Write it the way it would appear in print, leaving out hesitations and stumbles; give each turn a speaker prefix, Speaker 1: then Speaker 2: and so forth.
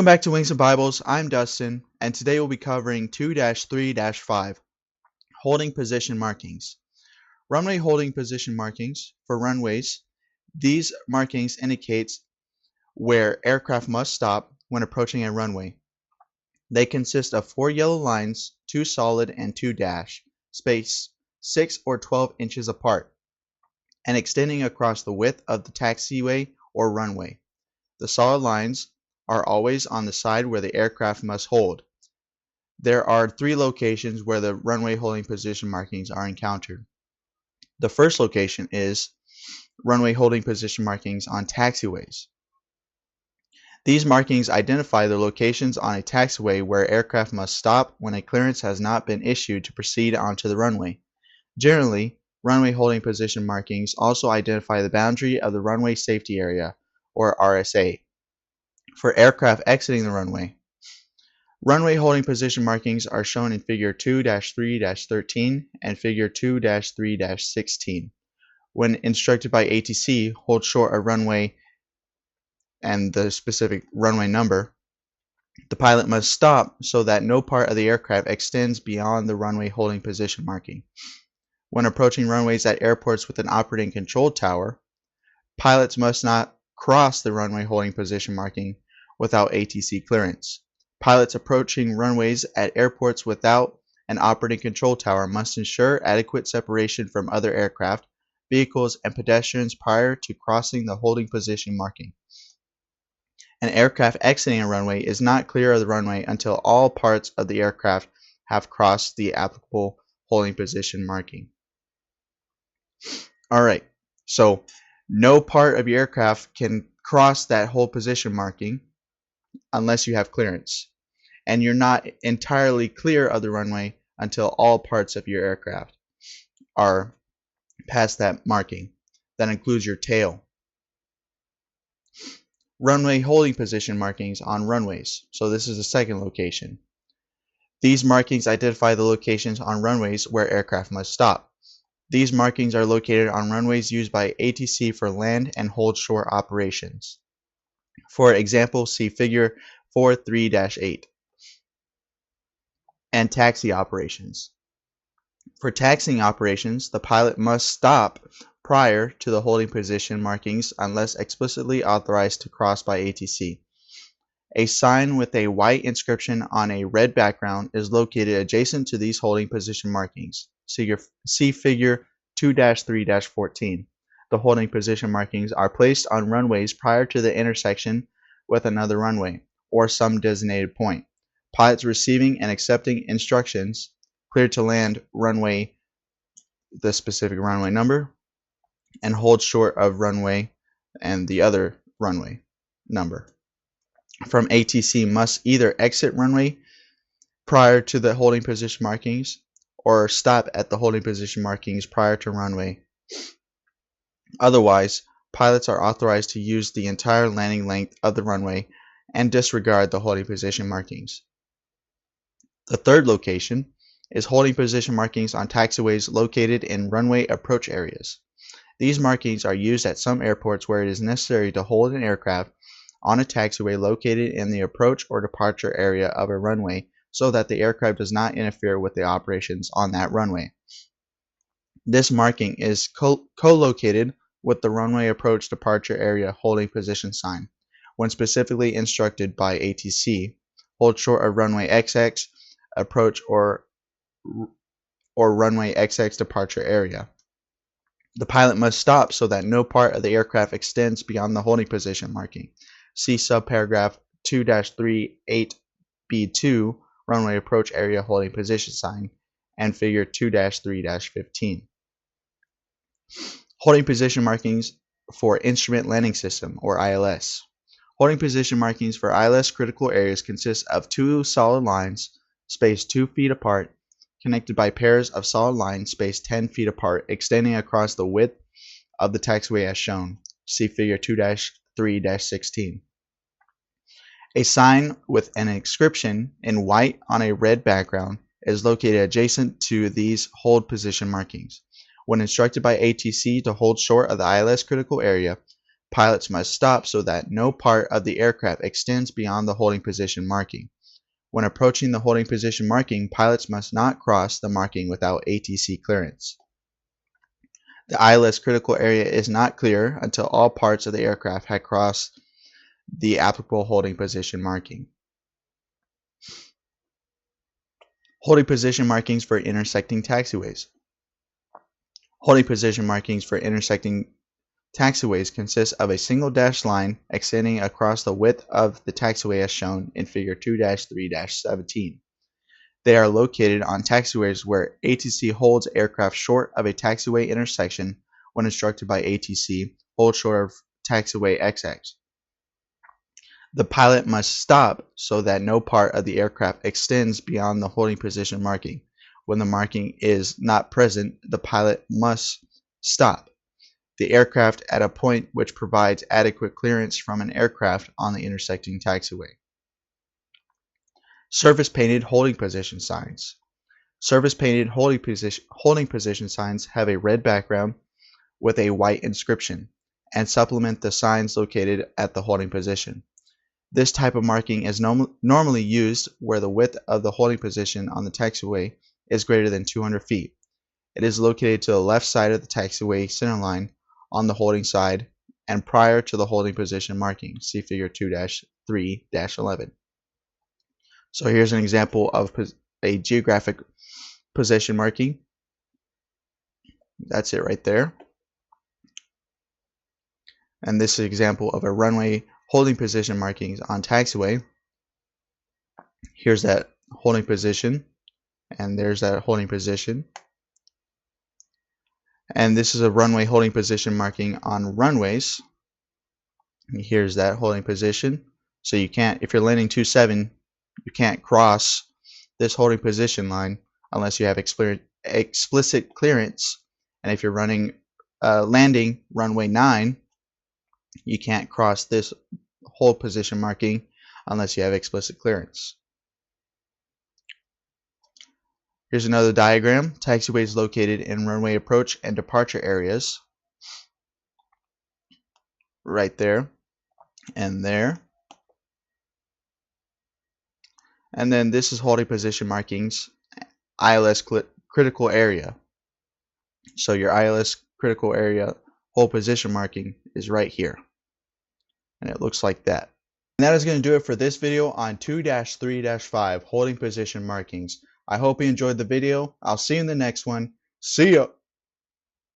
Speaker 1: Welcome back to Wings and Bibles. I'm Dustin, and today we'll be covering 2-3-5, holding position markings. Runway holding position markings for runways. These markings indicates where aircraft must stop when approaching a runway. They consist of 4 yellow lines, 2 solid and 2 dash, spaced 6 or 12 inches apart, and extending across the width of the taxiway or runway. The solid lines are always on the side where the aircraft must hold. There are 3 locations where the runway holding position markings are encountered. The first location is runway holding position markings on taxiways. These markings identify the locations on a taxiway where aircraft must stop when a clearance has not been issued to proceed onto the runway. Generally, runway holding position markings also identify the boundary of the runway safety area, or RSA, for aircraft exiting the runway. Runway holding position markings are shown in Figure 2-3-13 and Figure 2-3-16. When instructed by ATC, hold short of runway and the specific runway number, the pilot must stop so that no part of the aircraft extends beyond the runway holding position marking. When approaching runways at airports with an operating control tower, pilots must not cross the runway holding position marking without ATC clearance. Pilots approaching runways at airports without an operating control tower must ensure adequate separation from other aircraft, vehicles, and pedestrians prior to crossing the holding position marking. An aircraft exiting a runway is not clear of the runway until all parts of the aircraft have crossed the applicable holding position marking. Alright, so no part of your aircraft can cross that hold position marking unless you have clearance. And you're not entirely clear of the runway until all parts of your aircraft are past that marking. That includes your tail. Runway holding position markings on runways. So this is the second location. These markings identify the locations on runways where aircraft must stop. These markings are located on runways used by ATC for land and hold shore operations. For example, see Figure 4.3-8. And taxi operations. For taxiing operations, the pilot must stop prior to the holding position markings unless explicitly authorized to cross by ATC. A sign with a white inscription on a red background is located adjacent to these holding position markings. See Figure 2-3-14. The holding position markings are placed on runways prior to the intersection with another runway, or some designated point. Pilots receiving and accepting instructions, clear to land runway, the specific runway number, and hold short of runway and the other runway number from ATC must either exit runway prior to the holding position markings or stop at the holding position markings prior to runway. Otherwise, pilots are authorized to use the entire landing length of the runway and disregard the holding position markings. The third location is holding position markings on taxiways located in runway approach areas. These markings are used at some airports where it is necessary to hold an aircraft on a taxiway located in the approach or departure area of a runway so that the aircraft does not interfere with the operations on that runway. This marking is co-located with the runway approach departure area holding position sign. When specifically instructed by ATC, hold short of runway XX approach or runway XX departure area. The pilot must stop so that no part of the aircraft extends beyond the holding position marking. See subparagraph 2-3-8B2 runway approach area holding position sign and Figure 2-3-15. Holding position markings for instrument landing system, or ILS. Holding position markings for ILS critical areas consist of 2 solid lines spaced 2 feet apart, connected by pairs of solid lines spaced 10 feet apart, extending across the width of the taxiway as shown. See Figure 2-3-16. A sign with an inscription in white on a red background is located adjacent to these hold position markings. When instructed by ATC to hold short of the ILS critical area, Pilots must stop so that no part of the aircraft extends beyond the holding position marking. When approaching the holding position marking, pilots must not cross the marking without ATC clearance. The ILS critical area is not clear until all parts of the aircraft had crossed the applicable holding position marking. Holding position markings for intersecting taxiways. Holding position markings for intersecting taxiways consist of a single dashed line extending across the width of the taxiway as shown in Figure 2-3-17. They are located on taxiways where ATC holds aircraft short of a taxiway intersection when instructed by ATC, hold short of taxiway XX. The pilot must stop so that no part of the aircraft extends beyond the holding position marking. When the marking is not present, the pilot must stop the aircraft at a point which provides adequate clearance from an aircraft on the intersecting taxiway. Surface painted holding position signs. Surface painted holding position signs have a red background with a white inscription and supplement the signs located at the holding position. This type of marking is normally used where the width of the holding position on the taxiway is greater than 200 feet. It is located to the left side of the taxiway centerline on the holding side and prior to the holding position marking. See Figure 2-3-11. So here's an example of a geographic position marking. That's it right there. And this is an example of a runway holding position markings on taxiway. Here's that holding position, and there's that holding position. And this is a runway holding position marking on runways. And here's that holding position. So you can't, if you're landing 27, you can't cross this holding position line unless you have explicit clearance. And if you're landing runway 9, you can't cross this hold position marking unless you have explicit clearance. Here's another diagram. Taxiways located in runway approach and departure areas. Right there and there. And then this is holding position markings, ILS critical area. So your ILS critical area hold position marking is right here. And it looks like that. And that is going to do it for this video on 2-3-5 holding position markings. I hope you enjoyed the video. I'll see you in the next one. See ya!